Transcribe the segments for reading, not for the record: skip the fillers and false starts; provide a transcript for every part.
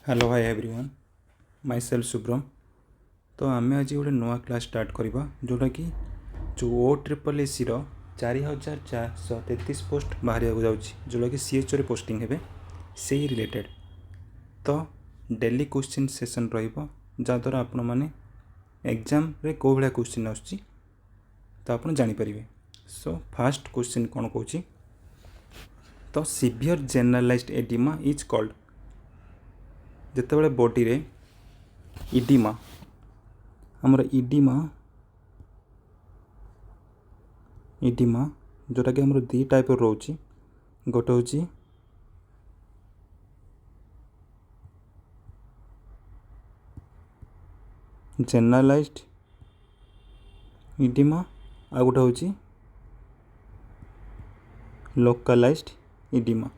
Hello hi everyone myself Shubhram. तो आम आज गोटे नुआ क्लास स्टार्ट करवा जोटा कि जो OSSSC 4433 पोस्ट बाहर जोटा कि CHO पोस्टिंग हे से रिलेटेड। तो डेली क्वेश्चन सेशन रद्वारा आपण मैंने एग्जाम रे कौ भाया क्वेश्चन आसुच्ची तो आप जानीपर। सो फास्ट क्वेश्चन कौन कौच तो severe generalized edema is called जिते बॉडी रे इडिमा आमर इडिमा जोटा कि आमर दी टाइप रोचे गोटे हूँ जनरलाइज्ड इडिमा आ गोटे हूँ लोकलाइज्ड इडिमा।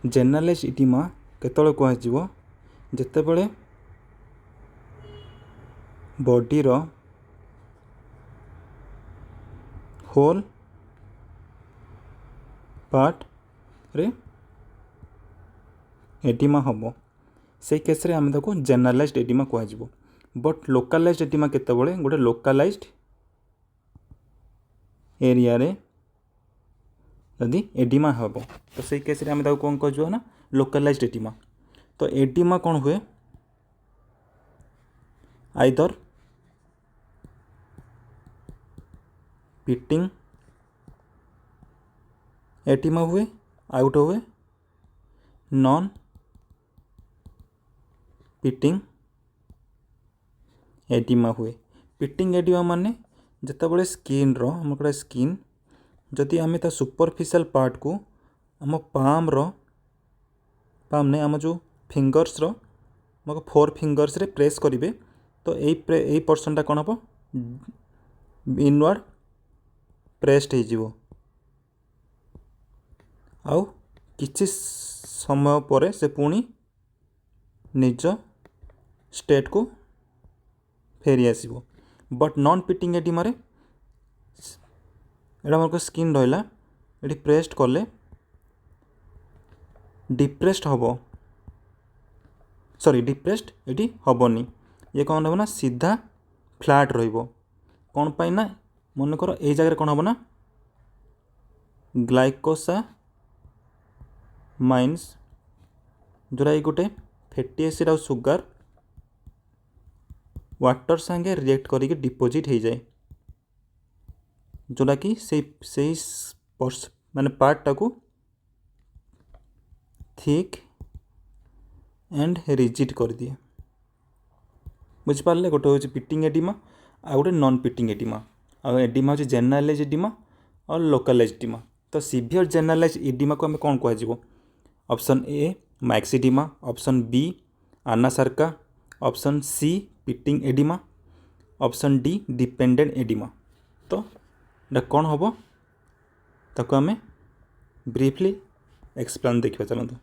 जनरलाइज्ड इडिमा केतବେଳେ कह जितेबले बॉडी रो होल पार्ट रे एडिमा हम से केस रे आम ताको जनरलाइज्ड एडिमा कह। बट लोकलाइज्ड एडिमा केतବେଳେ गोटे लोकलाइज्ड एरिया रे यदि एडिमा हम तो से केस रे आम ताको कौन कह ना लोकलाइज्ड एडिमा। तो एडिमा कौन हुए आइदर पिटिंग एडिमा हुए आउट हुए नॉन पिटिंग एडिमा हुए। पिटिंग एडिमा माने जितेबाला स्किन रो हमकड़ा स्किन जदि आम ता सुपरफिशियल पार्ट को आम पाम नहीं आम जो फिंगर्स रो 4 फिंगर्स रे प्रेस करेंगे तो यही पर्सनटा कौन हम इनवर्ड प्रेस्ड हो आउ किछि समय पर से पुणी निज स्टेट को फेरी आसो। बट नॉन पिटिंग एडिमा रे एटा हमर स्किन रहा ये प्रेस्ड कले डिप्रेस्ड हम सॉरी डिप्रेस्ड ये हेनी ये कौन हम ना सीधा फ्लैट कौन पाई ना मन कर ये जगह कौन हम ना ग्लाइकोसा माइन्स जोरा गोटे फैटी एसिड आ सुगर वाटर सांगे रिएक्ट करके डिपोजिट हो जाए जोटा कि से माने पार्टा को थिक एंड रिजिड कर दिए। बुझिपारे गोटे हूँ पिटिंग एडिमा आ गोटे नॉन पिटिंग एडिमा आ एडिमा हूँ जनरलाइज एडिमा और लोकलाइज एडिमा। तो सीवियर जनरलाइज एडिमा को आम कौन कह option A myxoedema option B anasarca option C pitting oedema option D dependent oedema. तो ये कौन हम ताको आम ब्रीफली एक्सप्लेन देखा चलते।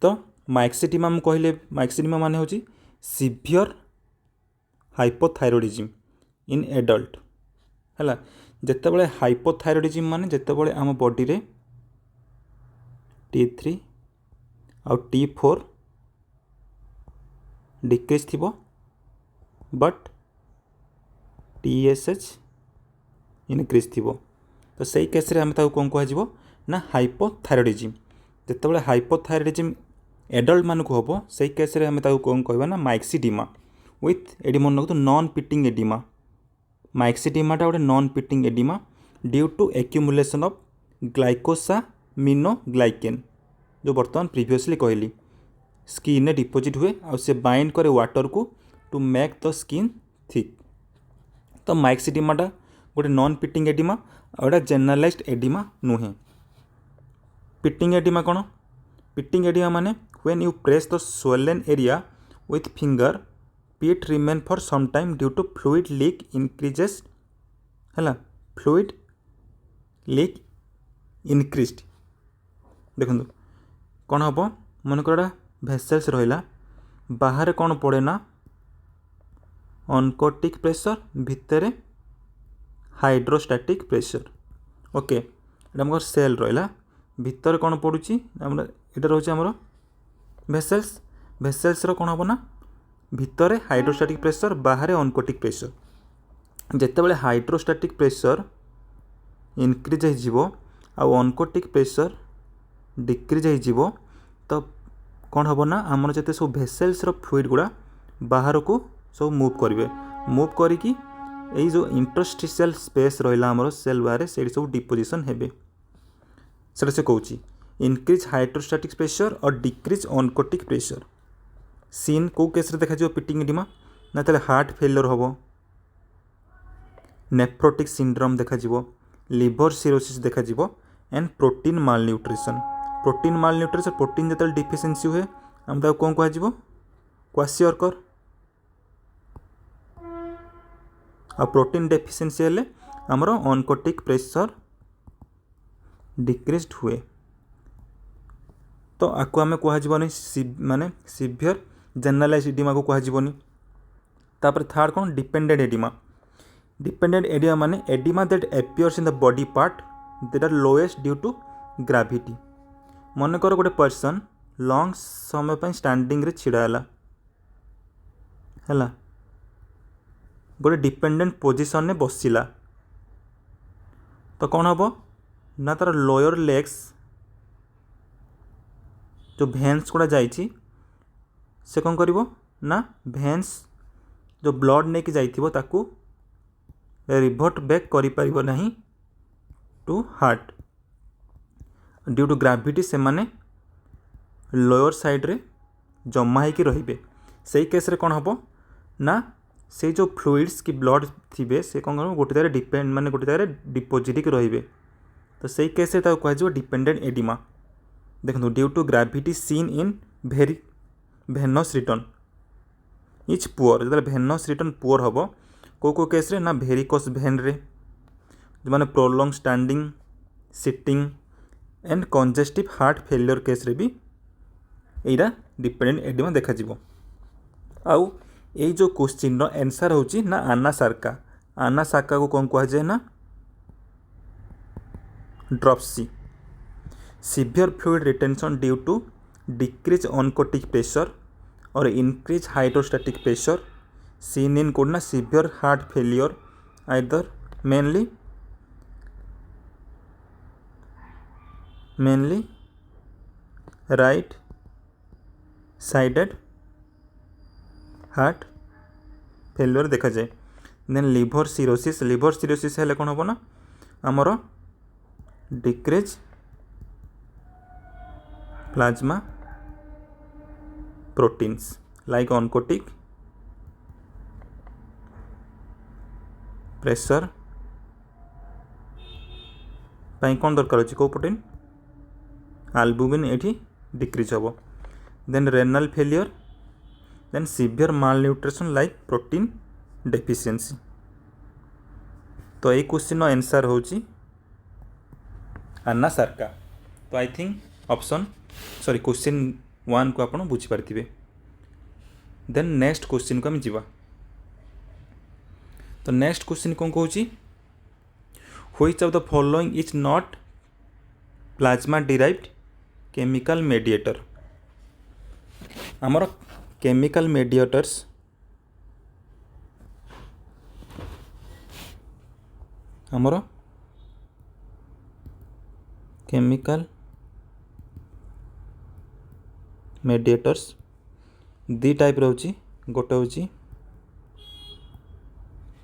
तो मैक्सिडिमा कहले मैक्सिडिमा माने होची सीवियर हाइपोथायरॉयडिज्म इन एडल्ट है जितेबाला हाइपोथायरॉयडिज्म माने जितेबाला आम बॉडी रे T3 आ T4 डिक्रीज थी बट TSH इनक्रीज थी। तो सही केस रे आम ताको कौन कह ना हाइपोथायरॉयडिज्म जितेबाला हाइपोथायरॉयडिज्म एडल्ट मान को हम से केस रे आम ताको कौन कहवा ना मैक्सिडिमा विथ एडी मन रखु नॉन पिटिंग एडिमा। मैक्सिडिमाटा गोटे non pitting oedema due to accumulation of glycosaminoglycan जो बर्तमान प्रीवियसली कहली स्किन में डिपोजिट हुए आ से बाइंड करे वाटर को to make the skin thick. तो मैक्सिडिमाटा गोटे नॉन पिटिंग एडिमा और जनरलाइज्ड एडिमा नुहे। पिटिंग एडिमा कौन पिटिंग एडिमा माने when you press the swollen area with finger pit remain for some time due to fluid leak increases है fluid leak increase. देखो कौन हम मन कर भेसेल्स रहा बाहर कौन पड़े ना ऑनकोटिक प्रेशर भितर हाइड्रोस्टैटिक प्रेशर ओके। सेल रहा भितर कौन पड़ुची यहाँ रोचे आमर भेसेल्स भेसेल्सर कौन हम ना भितर हाइड्रोस्टैटिक प्रेशर बाहर अनकोटिक प्रेशर जितेबाला हाइड्रोस्टैटिक प्रेशर इनक्रीज हो अनकोटिक प्रेशर डिक्रीज हो तो कौन हम ना आमर जिते सब भेसेल्स फ्लूइड गुड़ा बाहर को सब मूव करेंगे मूव करी जो इंटरस्टिशियल स्पेस रहा आमर सेल बाहर से सब डिपोजिशन हेबे से कौन इनक्रीज हाइड्रोस्टैटिक प्रेशर और डिक्रीज अनकोटिक प्रेशर सीन कौ केस देखा पिटिंग एडिमा ना तेल हार्ट फेलियर हम नेफ्रोटिक सिंड्रोम देखा लिवर सिरोसिस देखा and protein mall nutrition protein जो डिफिशिएंसी हुए आम कौन कह क्वासियरकर आ प्रोटीन डेफिशिएंसी हेले आमर अनकोटिक प्रेशर डिक्रीज हुए तो आपको आम कहनी माने सीवियर जनरलाइज एडिमा को कहनी तापर थर्ड कौन डिपेंडेंट एडिमा माने oedema that appears in the body part that are lowest due to gravity मनकर गोटे पर्सन लॉन्ग समय स्टैंडिंग रे छिड़ा है गोटे डिपेंडेंट पोजिशन ने बसिला तो कौन हम ना तार लोअर लेग्स जो भेन्स गुड़ा जाइए से कौन करिवो ना भेन्स जो ब्लड नहीं कि जाइथिबो ताकू रिभर्ट बैक करि परिबो नहीं to heart due to gravity से माने लोअर साइड रे जमा होकर रहिबे सेही केस रे कौन हम ना से जो फ्लूइड्स की ब्लड थिबे से कौन कर गोटे जगह डिपेंड माने गोटे जगह डिपोजिट के रहिबे तो सही केस रे कह डिपेंडेंट एडिमा देखो due to gravity seen in very venous return is poor जो भेनस रिटर्न पुअर हम को केस रे ना भेरिकोस भेन रे जो माने prolong standing sitting and congestive heart failure case रे भी एटा डिपेंडेंट एडिमा देखा जिवो आउ ये जो क्वेश्चन आंसर होची ना आनासार्का को कौन कह जाए ना dropsy severe fluid retention due to decrease oncotic pressure और increase hydrostatic pressure seen in कोड ना severe heart failure either mainly right sided heart failure देखा जाए देन लिवर सिरोसिस हेले कौन हम ना आमर decrease plasma proteins like oncotic pressure पाई कौन दरकार अच्छी कौ प्रोटीन आल्बुमिन ये डिक्रीज हम then renal failure then severe malnutrition like protein deficiency तो ये क्वेश्चन आंसर होची आनासार्का तो I think option sorry question 1 को आपण बुझी पारथिबे देन नेक्स्ट क्वेश्चन को हम जीवा तो नेक्स्ट क्वेश्चन कौन कहूची which of the following is not plasma derived chemical mediator आमर केमिकल मेडिएटर्स आमर केमिकल मेडिएटर्स दी टाइप रोची गोटे होची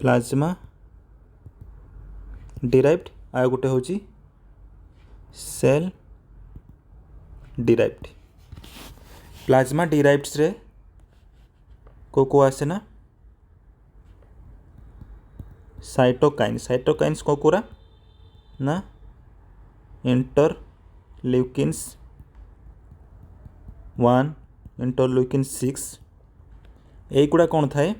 प्लाज्मा डिराइव्ड आ गोटे होची सेल डिराइव्ड प्लाज्मा डिराइव्ड्स रे को आसे ना साइटोकाइन्स को कोरा ना इंटरल्यूकिन्स 1 इंटरल्यूकिन 6 यहीगुड़ा कौन थाए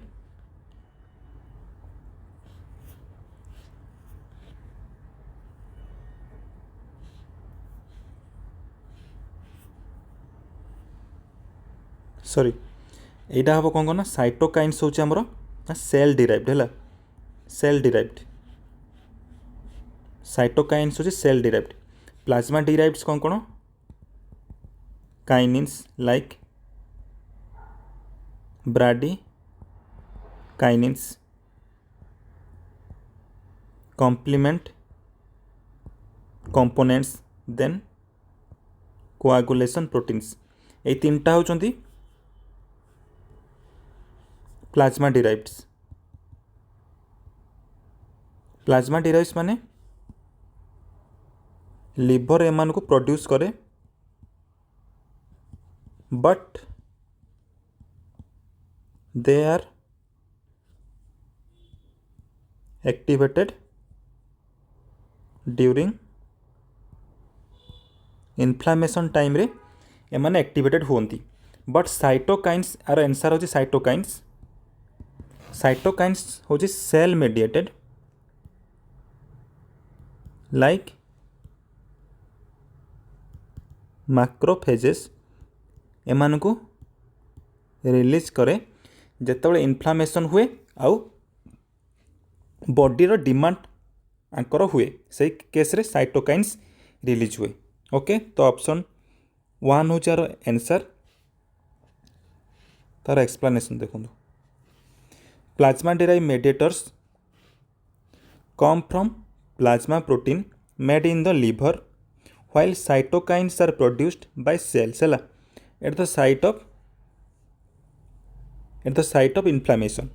सॉरी यहाँ हम कौन कहना साइटोकाइन्स होची हमरो सेल डिराइव्ड है सेल डिराइव्ड साइटोकाइन्स होची सेल डिराइव्ड प्लाज्मा डिराइव्ड्स कौन कौन kinins like bradykinins complement components then coagulation proteins ये तीनटा होचंती प्लाज्मा डिराइव्ड्स। प्लाज्मा डिराइव्ड्स माने लिवर एमान को प्रोड्यूस करे but they are activated during inflammation time रे एमाने एक्टिवेटेड होती बट साइटोकाइन्स आर आंसर होची साइटोकाइन्स। साइटोकाइन्स होची सेल मेडिएटेड लाइक मैक्रोफेजेस एमान को रिलीज करे जेतेबेले इन्फ्लामेशन हुए आउ बॉडी रो डिमांड आंकर हुए से केस रे साइटोकाइन्स रिलीज हुए। ओके तो ऑप्शन 1 हो चार आंसर तार एक्सप्लेनेशन देखो। Plasma derive mediators come from plasma protein made in the liver while cytokines are produced by cells है at the site of inflammation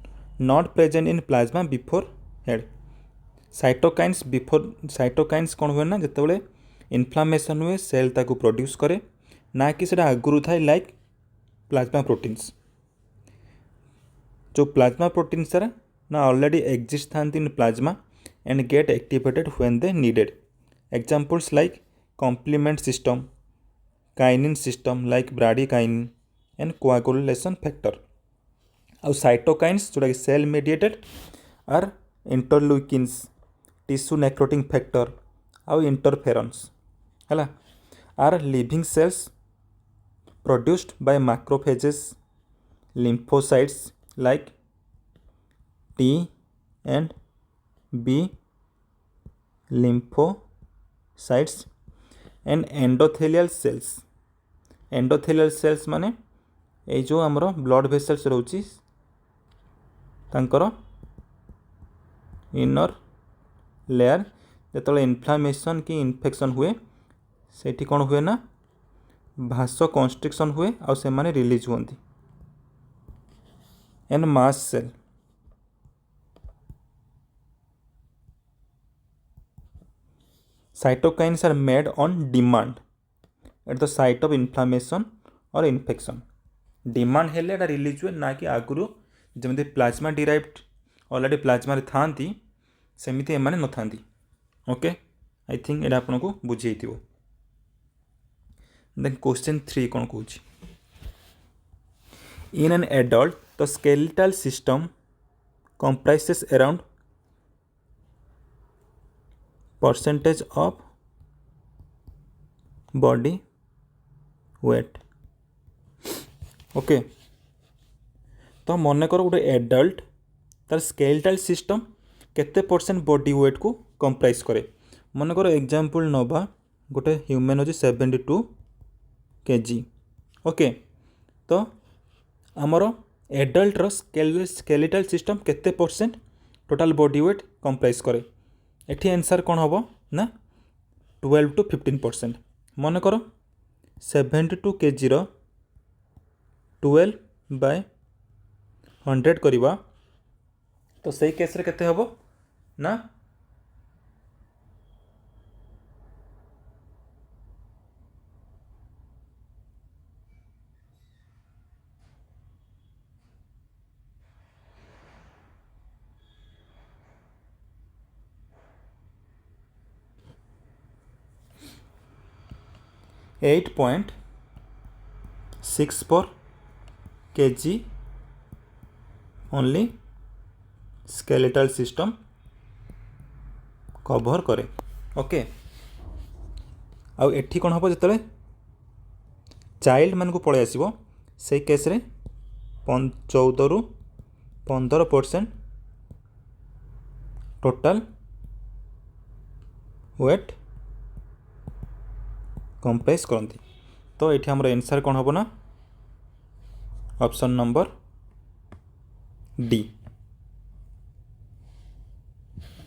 not present in plasma before head। cytokines कौन हुए ना जितेबाला inflammation हुए cell ताकू produce करे ना कि सेटा आगुरु थाए लाइक प्लाज्मा प्रोटीन्स। जो प्लाज्मा प्रोटीन्स ना ऑलरेडी एग्जिस्ट था in plasma and gate activated when they needed. Examples like complement system, kinin system like bradykinin and coagulation factor। और cytokines जोटा कि cell mediated are interleukins, tissue necrotic factor और interferons है are living cells produced by macrophages, lymphocytes like T and B lymphocytes and endothelial cells. Endothelial cells माने ये जो आमर blood vessels रोची तांकर इनर लेयर जिते इन्फ्लामेशन की इन्फेक्शन हुए सेठी कौन हुए ना भासो कन्स्ट्रिक्शन हुए और से माने रिलीज होती। And mast cell cytokines are made on demand at the site of inflammation or infection। Demand हेले एटा रिलीज हुए ना कि आगुरु जमती प्लाज्मा डिराइव्ड ऑलरेडी प्लाज्मा रे थांती सेमिति एमाने न थांती। ओके आई थिंक एटा आपन को बुझे थिवो। देन क्वेश्चन 3 कोन कहूची in an adult the skeletal system comprises around percentage of body weight। Okay तो मन कर गोटे एडल्ट तार स्केलेटल सिस्टम केते परसेंट बॉडी वेट को कंप्राइज करे। मन कर एग्जांपल नवा गोटे ह्यूमन होची 72 kg। ओके तो आमर एडल्ट रो स्केलेटल सिस्टम केते percent total body weight comprise करे। एठी आंसर कौन हम ना 12 to 15%। मन कर 72 kg 12/100 करवा तो सही केस रे केते हबो ना 8.64 kg only skeletal system cover करे। ओके आउ एठी कौन हम जो चाइल्ड मान को पलि आसो से केस रे 14 ରୁ 15% टोटल वेट कंप्राइज करती। तो ये आमर आंसर कौन हम ना ऑप्शन नंबर डी।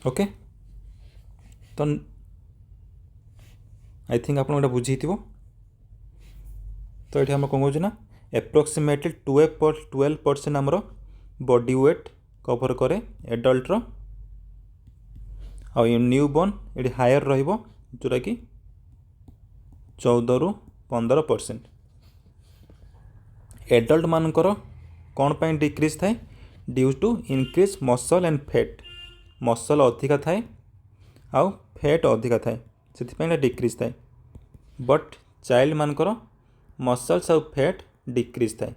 ओके तो आई थिंक आप बुझे थो। तो ये आम कौन कौन ना एप्रोक्सीमेटली 12% आमर बॉडी वेट कवर करे एडल्टर आउ न्यू बॉर्न ये हायर रोटा कि 14 ରୁ 15%। एडल्ट मानकर कौन पाई डिक्रीज थाए due to increase muscle and fat. Muscle अधिका थाए आउ फैट अधिका थाए से डिक्रीज थाए। बट चाइल्ड मानकर मसल्स आउ फैट डिक्रीज थाए।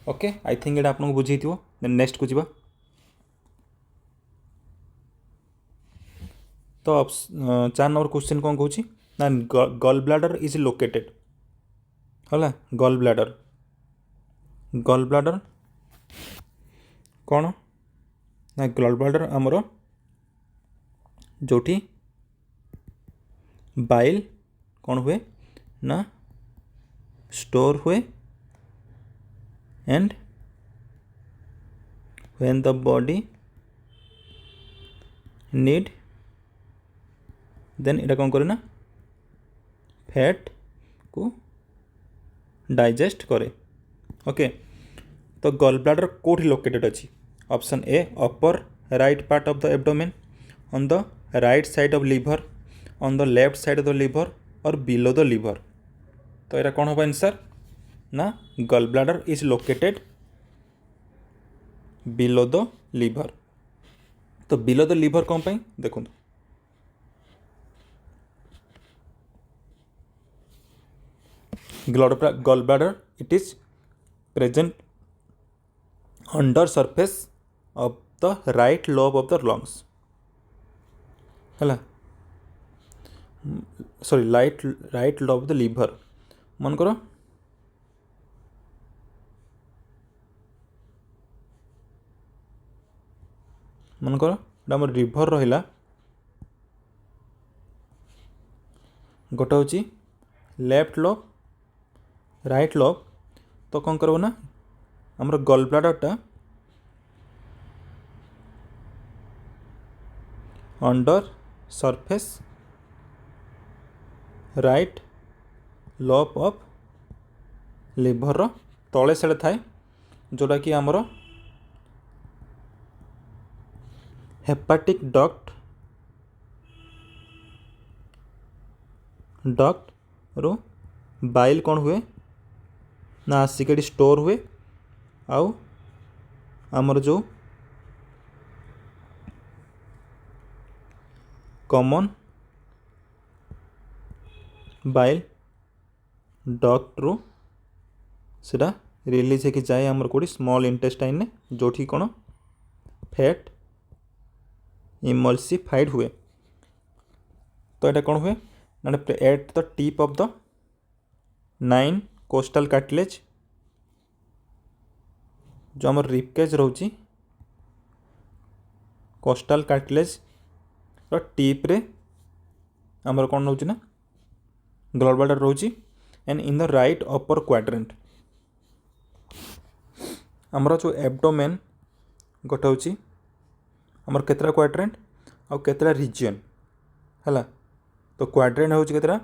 ओके आई थिंक ये आपको बुझे थो। देन नेक्स्ट को जीवा। तो 4 नंबर क्वेश्चन कौन कौन ना गॉल ब्लाडर इज लोकेटेड है। गॉल ब्लाडर कौन ना गॉल ब्लाडर आमर जोठी बाइल कौन हुए ना स्टोर हुए and when the body need then इटा कौन करे ना फैट को डाइजेस्ट करे। ओके तो गॉल ब्लाडर कोठी लोकेटेड अच्छी। Option A upper right part of the abdomen, on the right side of liver, on the left side of the liver और बिलो द लिवर। तो यहाँ कौन हम आंसर ना gall bladder is located below the liver. तो below the liver कौन पाई देखो gallbladder it is present under surface of the right lobe of the lungs है sorry right lobe of the liver. मन करो रिभर रहा गोटे हूँ लेफ्ट लोब राइट लोब। तो कौन कर ना आमर गॉल ब्लाडरटा under surface right lobe of liver तले साइड थाए जोटा कि आमर हेपाटिक डक्ट रो बाइल कौन हुए ना आसिक स्टोर हुए आउ आमर जो कॉमन बाइल डक्ट रू सेटा रिलीज होकर जाए आमर कोड़ी स्मॉल इंटेस्टाइन ने जोठी कौन फैट इमल्सिफाइड हुए। तो यहाँ कौन हुए ना at the tip of the 9 costal cartilage जो आम रिपकेज रोची कोस्टल कार्टिलेज टीप रे आमर कौन रोची ना गॉल ब्लाडर रोची and in the right upper quadrant आमर जो एब्डोमेन गोटे हूँ आमर केतरा क्वाड्रेंट आउ केतरा रिजियन है। तो क्वाड्रेंट हूँ केतरा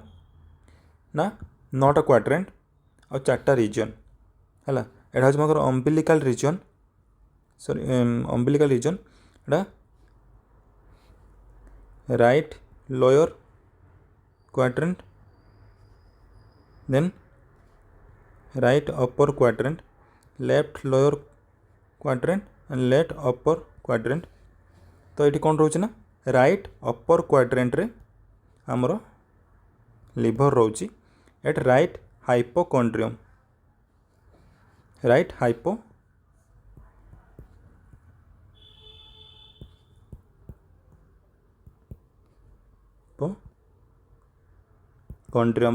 ना 9टा क्वाड्रेंट और 4टा रिजियन है। यहाँ हूँ मगर umbilical region sorry umbilical region एटा right lower quadrant then right upper quadrant left lower quadrant and left upper quadrant. तो ये कौन रोचे ना राइट अपर क्वाड्रेंट रे आमर लिवर रोची at right hypochondrium right hypochondrium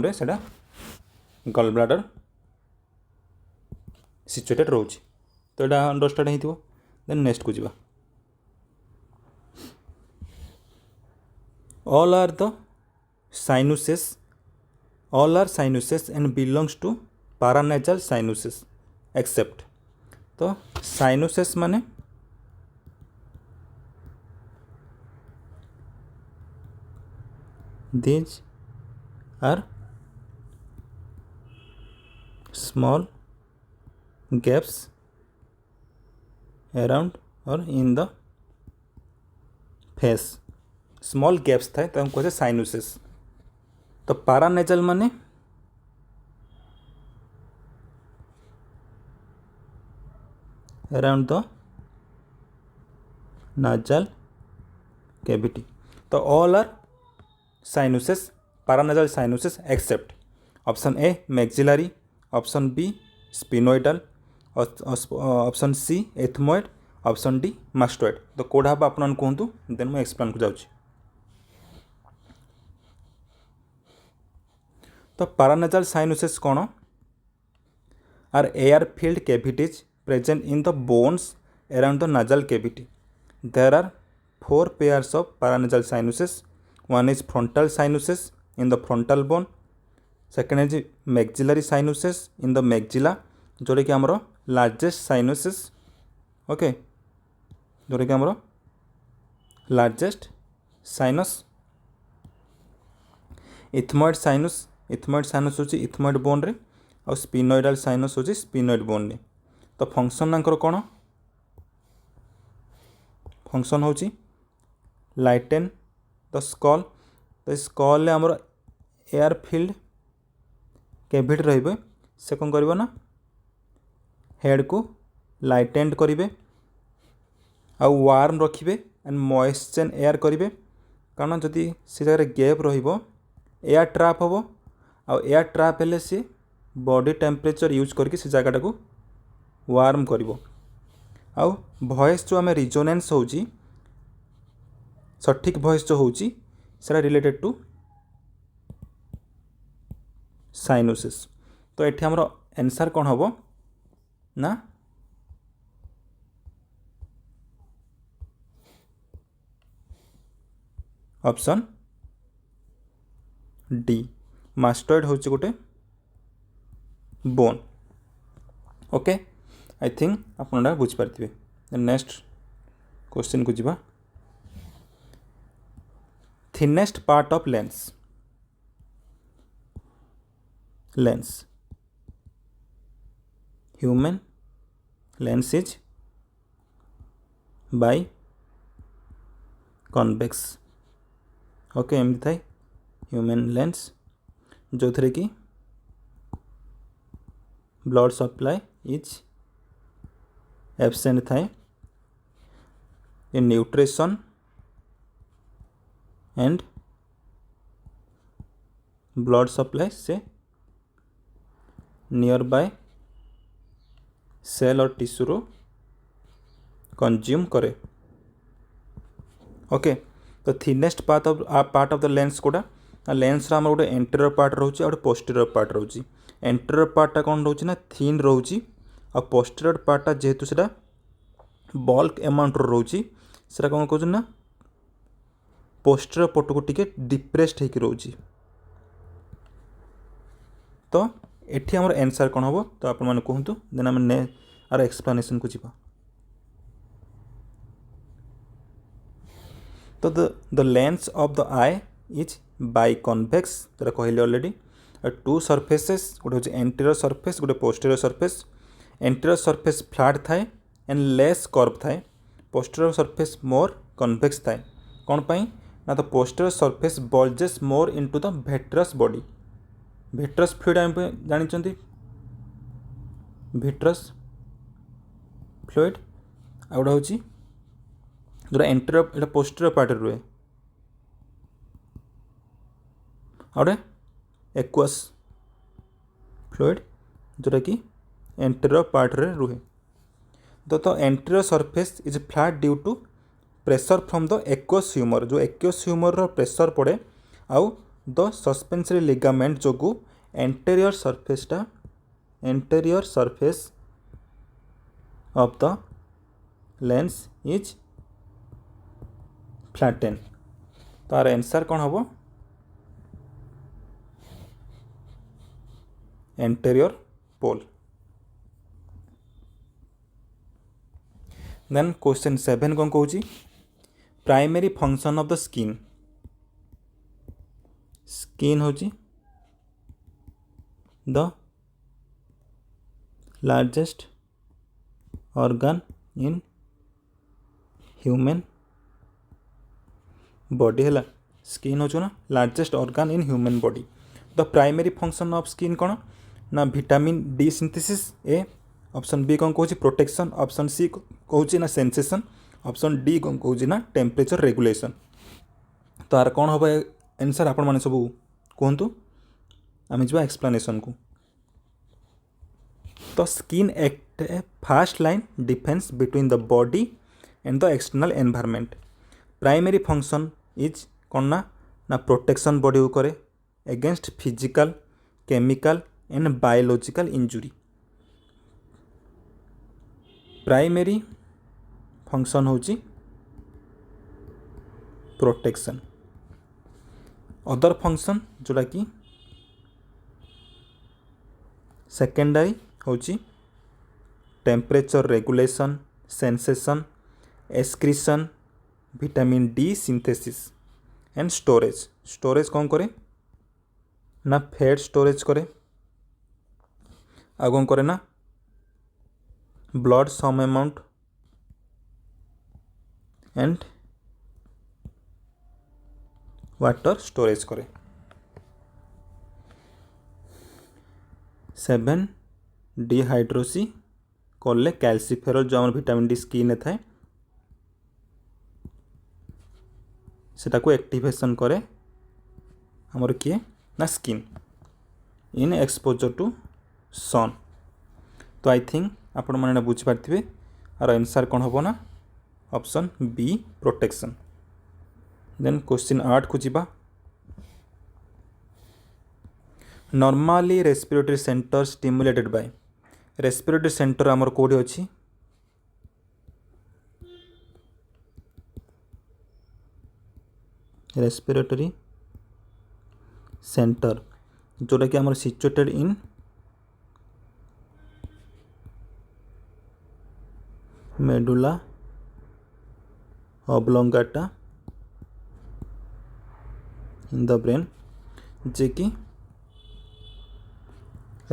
रे सेटा गॉल ब्लाडर सिचुएटेड रोची। तो यहाँ अंडरस्टैंड हो। देन नेक्स्ट को जीवा। All are the sinuses all are sinuses and belongs to paranasal sinuses except तो sinuses माने these are small gaps around or in the face small gaps थाए तो कहे साइनुसेस तो पारानेजल माने अराउंड द नाजल कैविटी तो all are sinuses paranasal sinuses except option A maxillary option B sphenoidal option C ethmoid option D mastoid तो कौटा हम आपन कहतु देन मुझे एक्सप्लेन को जाऊँ तो पारानेजल साइनुसेस कौन are air filled cavities present in the bones around the nasal cavity there are 4 pairs of paranasal sinuses one is frontal sinuses in the frontal bone second is maxillary sinuses in the maxilla जोटा कि आमर largest साइनुसेस okay जोटा कि आमर largest sinus ethmoid sinus होची ethmoid bone रे और स्पिनोइडल sinus होची स्पिनोइड बोन रे तो फंक्शन आंकर कौन फंक्शन होची लाइटेन द स्कल तो स्कल आमर एयर फिल्ड कैविटी रहिबे से कौन करिवो ना हेड को लाइटेंड करिवे आ वार्म रखिबे एंड मॉइस्चर एयर करिवे कारण जदि से जगह गैप रहिबो एयर ट्रैप होबो आ एयर ट्रैप हेले से बॉडी टेम्परेचर यूज करके से जगह को वार्म करिवो आ वॉइस जो आम रिजोनेंस होची सठिक वॉइस जो होची सेटा रिलेटेड टू साइनुसिस तो एठी हमरो आंसर कौन होबो ना ऑप्शन डी मास्टोइड होची गोटे बोन ओके आई थिंक आपन बुझी पार्थिबे नेक्स्ट क्वेश्चन को जीवा thinnest part of lens human lens is by convex okay एमती थाए ह्यूमन लेंस जो थे कि ब्लड सप्लाई इज एब्सेंट थाए in nutrition and blood supply से नियर बाय सेल और टिश्यू रो कंज्यूम करे ओके तो thinnest part of the lens कोटा लेंस आम गोटे एंटीरियर पार्ट रोचे और पोस्टीरियर पार्ट रोचे एंटीरियर पार्टा कौन रोचे ना थिन रोचे और पोस्टीरियर पार्टा जेहेतु से बल्क अमाउंट रोचे से कौन कहते ना पोस्टीरियर पट को टिके डिप्रेस्ड होकर रोचे तो एठी हमर आंसर कौन हम तो आपण मैंने कहतु देन आम ने आर एक्सप्लेनेशन को जीवा तो the lens of the eye is biconvex तो कहले ऑलरेडी टू सरफेसेस गोटे हूँ एंटीरियर सरफेस गोटे posterior surface anterior surface flat थाए एंड लेस कर्व थाए पोस्टीरियर सरफेस मोर कन्वेक्स थाए कौन पाई ना तो posterior surface bulges more into the vitreous body vitreous fluid आम जानी भेट्रस फ्लूइड आ गोटे हूँ जो एंटीरियर एटा पोस्टीरियर पार्ट रुए आउटे एक्वस फ्लूइड जोटा कि एंटीरियर पार्ट रे रुहे तो anterior surface is flat due to pressure from the aqueous humour जो एक्वस ह्यूमर रो प्रेशर पड़े आउ द सस्पेंसरी लिगामेंट जोगु anterior surface of the lens is flatten तो आर आंसर कौन हम anterior pole. Then question 7 कौन कहूँ primary function of the skin. Skin हूँ the largest organ in human body है. स्किन हूँ ना largest organ in human body. The primary function of skin कौन ना vitamin D synthesis A. Option B कौन कहूँ प्रोटेक्शन. ऑप्शन सी कहूँ ना सेंसेशन. ऑप्शन डी कौन कहूँ ना टेम्परेचर रेगुलेशन. तो आर कौन हम आंसर आपण मैंने सब कहतु आम जा एक्सप्लेनेशन को. तो skin act A fast line defence between the body and the external environment. Primary function is कौन ना प्रोटेक्शन बॉडी को करे against physical chemical and biological injury. Primary function होची प्रोटेक्शन. अदर फंक्शन जोड़ा कि सेकेंडरी होची temperature regulation sensation excretion vitamin D synthesis and storage. Storage कौन करे ना फैट स्टोरेज करे. आ कौन करे ना blood some amount and water storage करे. 7 डिहाइड्रोसी कले कैल्सीफेरल जो आम विटामिन डी स्किन थाए सेटा को एक्टिवेशन करे हमर किए ना स्किन इन एक्सपोजर टू सन. तो आई थिंक आपण मैंने बुझीपारे आर आंसर कौन हम ना option B protection. Then question 8 को जीवा. Normally respiratory centre stimulated by. Respiratory centre आमर कोडी अछि रेस्पिरेटरी सेंटर जोटा कि आमर situated in medulla oblongata in the brain जे कि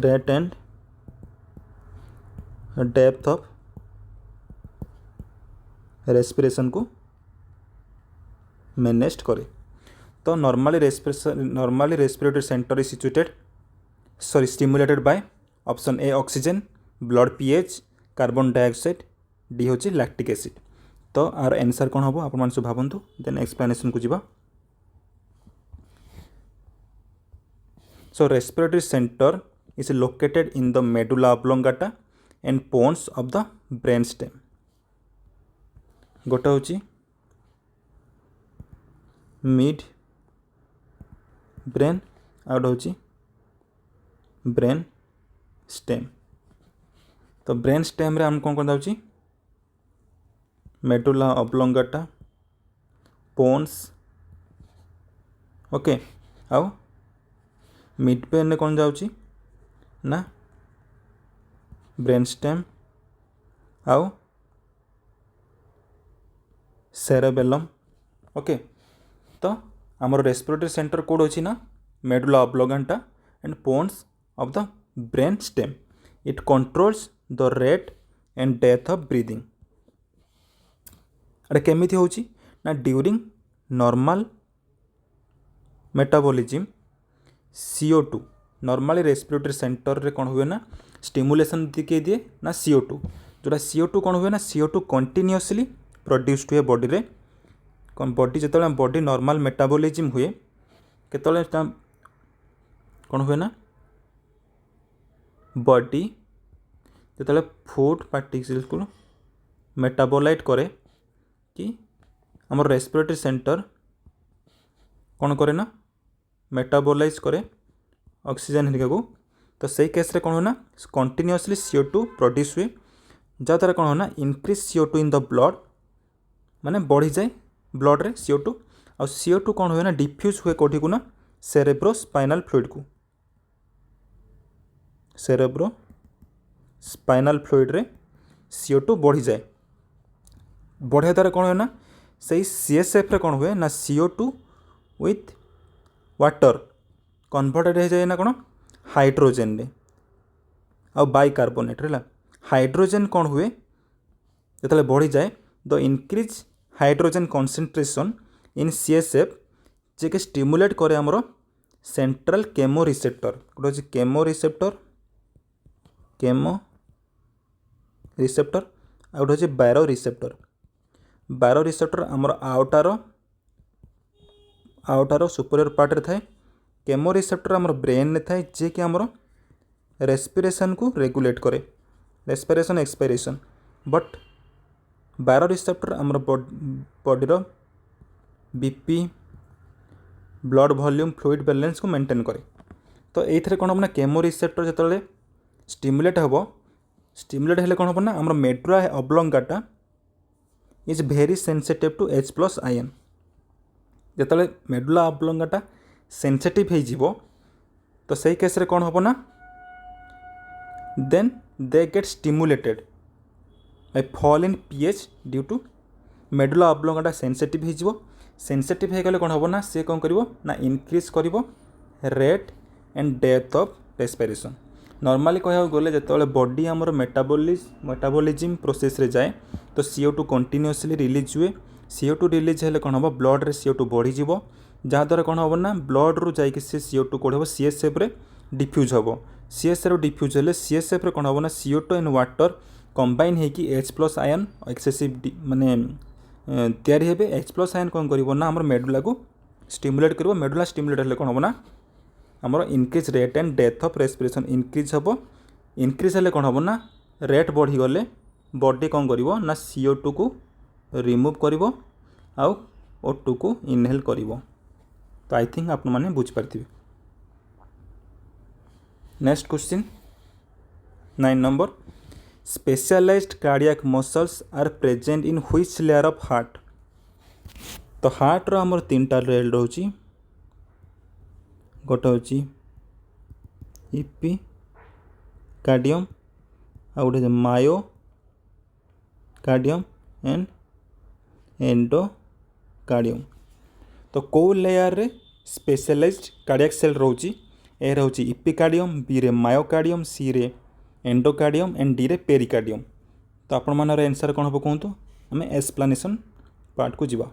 rate and depth of respiration को मैनेज करे. तो normally respiratory centre is situated stimulated by option A oxygen blood pH carbon dioxide D होची लैक्टिक एसिड. तो आर आंसर कौन हम आपण सब भावतु. देन एक्सप्लेनेशन को जीवा. So respiratory centre is located in the medulla oblongata and pons of the brain stem. गोटे होची मिड ब्रेन आउट होची ब्रेन स्टेम. तो ब्रेन स्टेम रे हम कौन कौन जाउची मेडुला ऑब्लोंगाटा पोन्स ओके. आउ मिड ब्रेन कौन जाउची ना ब्रेन स्टेम आउ सेरेबेलम ओके. तो आमर रेस्पिरेटरी सेंटर कोड अच्छी ना medulla oblongata and pons of the brain stem. It controls the rate and डेथ ऑफ ब्रीदिंग. अरे केमिति होची ना during normal metabolism CO2 normally respiratory centre रे कौन हुए ना स्टिमुलेशन दिखे दिए ना CO2 जोटा CO2 कौन हुए ना CO2 कंटिन्यूअसली प्रोड्यूस्ड हुए बॉडी रे. कौन बॉडी जो बॉडी नॉर्मल मेटाबॉलिज्म हुए केतले कौन हुए ना बॉडी जो फूड पार्टिकल्स को मेटाबोलाइट करे कि आम रेस्पिरेटरी सेंटर कौन करे ना मेटाबोलाइज करे ऑक्सीजन हरिका को. तो सही केस रे कौन हो ना कंटिन्यूअसली CO2 प्रोड्यूस हुए जहाँद्वारा कौन हो ना increase CO2 in the blood माने बढ़ी जाए ब्लड रे CO2 और CO2 कौन हुए ना डिफ्यूज हुए कौटी को ना सेरेब्रो स्पाइनल फ्लूइड को सेरेब्रो स्पाइनल फ्लूइड रे CO2 बढ़ी जाए। बढ़िया द्वारा कौन हुए ना से CSF रे कौन हुए ना CO2 विथ वाटर कन्वर्टेड हो जाए ना कौन हाइड्रोजेन रे आ बाइकार्बोनेट है। हाइड्रोजेन कौन हुए जो बढ़ी जाए the increase hydrogen concentration in CSF जे कि स्टिमुलेट करे आमर सेंट्रल केमो रिसेप्टर गोटे हूँ केमो रिसेप्टर आ गोटे हूँ बायो रिसेप्टर आमर आउटार सुपीरियर पार्ट रे थाए। केमो रिसेप्टर आमर ब्रेन रे थाए जे कि आमर रेस्पिरेशन को रेगुलेट करे respiration expiration. But baroreceptor आमर बॉडीर BP blood volume fluid balance को मेंटेन करे। तो ये कौन हम ना केमो रिसेप्टर जो स्टिमुलेट हम स्टिमुलेट हेले कौन हम ना आमर medulla oblongata is very sensitive to H+ ion. जो मेडुला ऑब्लोंगाटा सेंसिटिव हो तो सही केस रे कौन हम ना then they get stimulated by fall in pH due to medulla oblongata sensitive हो सेंसिटिव हो गले कौन हम ना सी कौन करिवो ना इनक्रीज करिवो रेट एंड डेथ ऑफ रेस्पिरेशन। नॉर्मली कह गले जो बॉडी आमर मेटाबॉलिज्म प्रोसेस रे जाए तो CO2 कंटिन्यूअसली रिलीज हुए। CO2 रिलीज हेले कौन हम ब्लड रे CO2 बढ़ी जीवो जहाँद्वारा कौन हम ना ब्लड रू जाकि से CO2 कौन हम CSF रे डिफ्यूज हम CSF डिफ्यूज हेले CSF रे कौन हम ना CO2 एंड वाटर कंबाइन होगी H+ आयन एक्सेसिव माने तैयारी हेबे। H+ आयन कौन करिवो ना हमर मेडुला को स्टिमुलेट करिवो। मेडुला स्टिमुलेट हेले कौन हम ना हमर इनक्रीज रेट एंड डेथ ऑफ रेस्पिरेशन इनक्रीज हम। इनक्रीज हेले कौन हम ना रेट बढ़ी गले बॉडी कौन करिवो ना CO2 को रिमूव करिवो आउ O2 को इनहेल करिवो। तो आई थिंक आपण माने बुझ पारथिबे। Next question 9 number specialised cardiac muscles are present in which layer of heart. तो हार्ट रो हमर तीनटा लेयर रहउची गोटे हूँ इपिकार्डियम आ गोटे मायोकार्डियम एंड एंडोकार्डियम। तो कौ लेयर रे स्पेशलाइज्ड कार्डियक सेल रोची ए रोची इपिकार्डियम बी रे मायोकार्डियम सी रे एंडोकार्डियम एंड डी रे पेरिकार्डियम। तो आपण मानर आंसर कौन हम कहतु आम एक्सप्लेनेशन पार्ट को जीवा।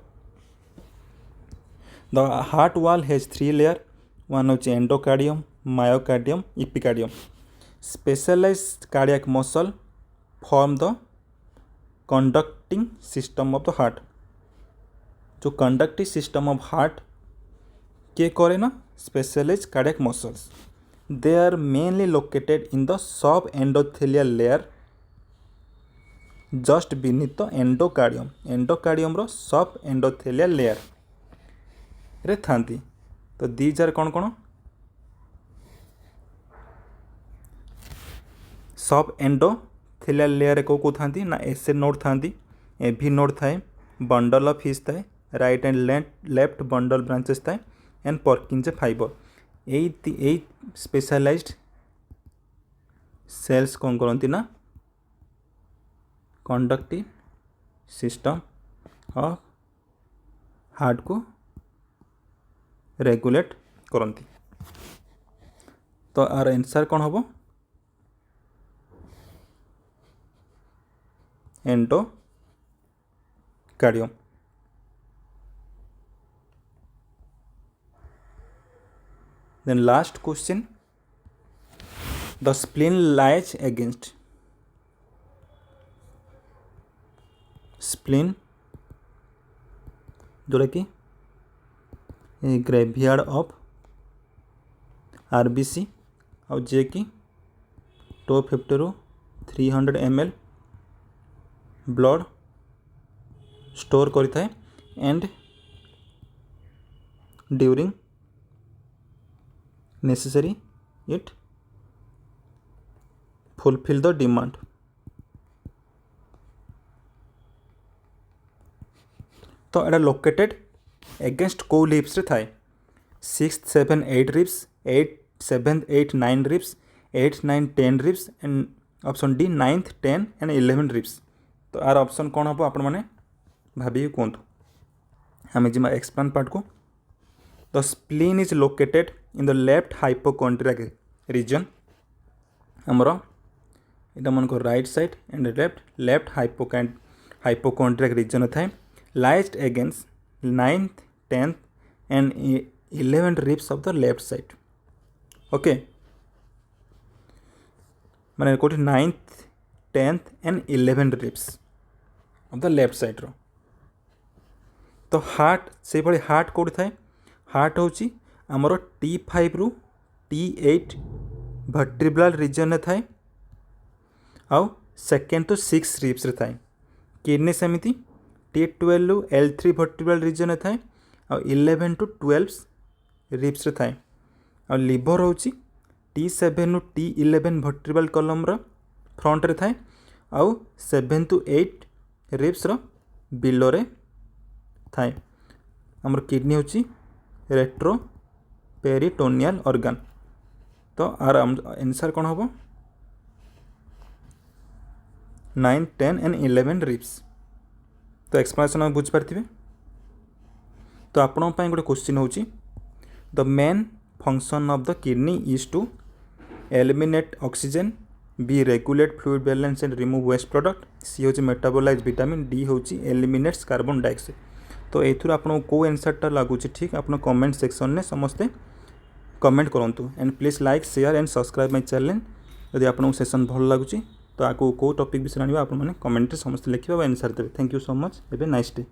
The heart wall has 3 layer one हूँ endocardium myocardium epicardium. Specialised cardiac muscle form the conducting system of the heart. जो कंडक्टिंग सिस्टम ऑफ हार्ट के करे ना specialised cardiac muscles they are mainly located in the sub endothelial layer just beneath the endocardium. Endocardium रो sub endothelial layer रे थांती। तो these are कौन कौन सब एंडोथेलियल लेयर को थांती ना एस नोड थांती एभी नोड थाए बंडल ऑफ हिज थाए right and left bundle branches थाए एंड पर्किंजे फाइबर। यही स्पेशलाइज्ड सेल्स कौन करती ना कंडक्टिव सिस्टम ऑफ हार्ट को रेगुलेट करती। तो आर आंसर कौन हम endocardium. Then last question the spleen lies against। spleen जोड़ा कि ग्रेवयार्ड ऑफ RBC और जे कि 250 ରୁ 300 ml ब्लड स्टोर करिଥାଏ and during necessary it fulfill the demand। तो एटा लोकेटेड एगेंस्ट को लिप्स रे थाए 6, 7, 8 ribs 8, 7, 8, 9 ribs 8 9 10 ribs and option D 9th 10 and 11 ribs. तो आर ऑप्शन कौन हम आपण मैंने भाभी कहतु आम जी एक्सप्लेन पार्ट को। The spleen is located in the left hypochondriac region आमर यहाँ मन को right side and left hypochondriac region थाए lies against 9th 10th and 11 ribs of the left side. Okay माने कोठी 9th 10th and 11 ribs of the left side रो। तो heart से भाई हार्ट कौट थाए हार्ट हूँ आमर T5 रु T8 वर्टिब्रल रीजन थाए आउ 2nd to 6 रिप्स थाए। किडनी सेमती T12 रु L3 वर्टिब्रल रीजन थाए आउ 11 to 12 रिप्स थाए। आ लिवर हूँ T7 रु T11 वर्टिब्रल कॉलम फ्रंट रे थाए आउ 7 to 8 रिप्स बिलो रे थाए। आमर किडनी हूँ रेट्रो पेरिटोनियल ऑर्गन। तो आर आंसर कौन हम 9 10 एंड 11 रिप्स। तो एक्सप्लेनेशन आप बुझिपारे। तो आपण गोटे क्वेश्चन हूँ the main function of the kidney is to eliminate oxygen B regulate fluid balance and remove waste product C हूँ मेटाबोलाइज विटामिन डी हूँ एलिमिनेट्स कार्बन डाइऑक्साइड। तो एथुर आपको कौ आंसरटा लगुच ठीक आप कमेंट सेक्शन में समस्ते कमेंट करूँ and please like share and subscribe my channel. यदि आपको सेशन भल लगुच तो आपको कौ टॉपिक विषय आप कमेंट समस्त लिखे आंसर देवे। Thank you so much. Have a nice day.